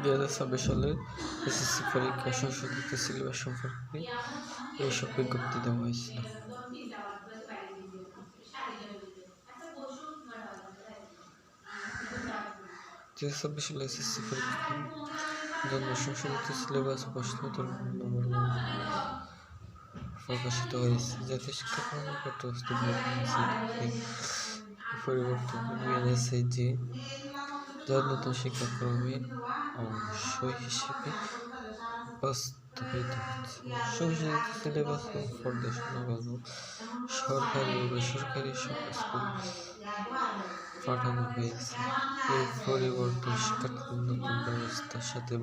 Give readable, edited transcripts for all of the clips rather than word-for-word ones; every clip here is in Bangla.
2026 সালের এসএসসি পরীক্ষা সংশোধিত সিলেবাস সম্পর্কে এইসব বিজ্ঞপ্তি দেওয়া হয়েছিল। 2026 সালে এসএসসি পরীক্ষার জন্য সংশোধিত সিলেবাস প্রশ্নোত্তর প্রকাশিত হয়েছে, যাতে শিক্ষাক্রমের পাঠ্যপুস্তক পরিবর্তন বিএনএসএজি যার নতুন শিক্ষাক্রমের অংশ হিসেবে বাস্তবায়িত হচ্ছে। সংশোধিত সিলেবাস পর্যালোচনা সরকারি ও বেসরকারি সব স্কুল পাঠানো হয়েছে। এই পরিবর্তন শিক্ষার্থীদের নতুন ব্যবস্থার সাথে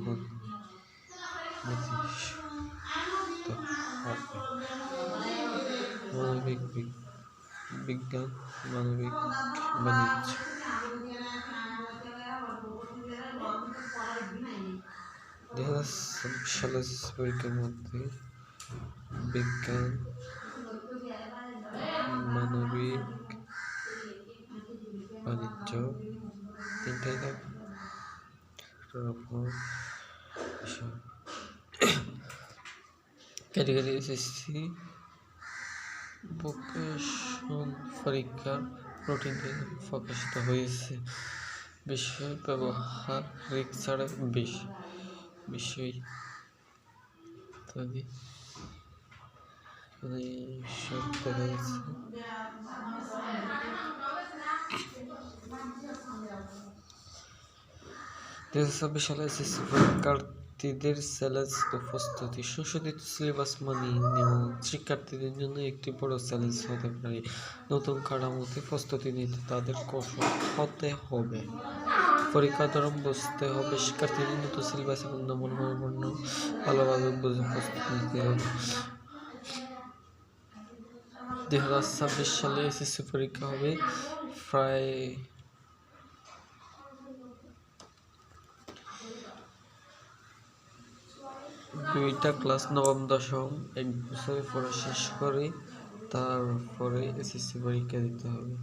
মানবিক বিজ্ঞান, মানবিক বাণিজ্য। 2026 সালের পরীক্ষার মধ্যে বিজ্ঞান, মানবিক বাণিজ্য তিনটাই থাকবে। ক্যাটাগরি এসএসসি ভোকেশনাল পরীক্ষার রুটিন প্রকাশিত হয়েছে। বিষয় ব্যবহারিক ছাড়া বিষয় ইত্যাদি সব দেখা যাচ্ছে। 2026 সালে এসএসসি পরীক্ষার্থীদের চ্যালেঞ্জ ও প্রস্তুতি। সংশোধিত সিলেবাস মানিয়ে নেওয়া শিক্ষার্থীদের জন্য একটি বড় চ্যালেঞ্জ হতে পারে। নতুন কাঠামোতে প্রস্তুতি নিতে তাদের কঠোর হতে হবে। পরীক্ষার ধরন বুঝতে হবে, শিক্ষার্থীদের নতুন সিলেবাস এবং নমুনাপূর্ণ ভালোভাবে বুঝে প্রস্তুতি নিতে হবে। 2026 সালে এসএসসি পরীক্ষা হবে প্রায় 2টা ক্লাস, নবম দশম 1 বছর পড়া শেষ করে তারপরে এসএসসি পরীক্ষা দিতে হবে।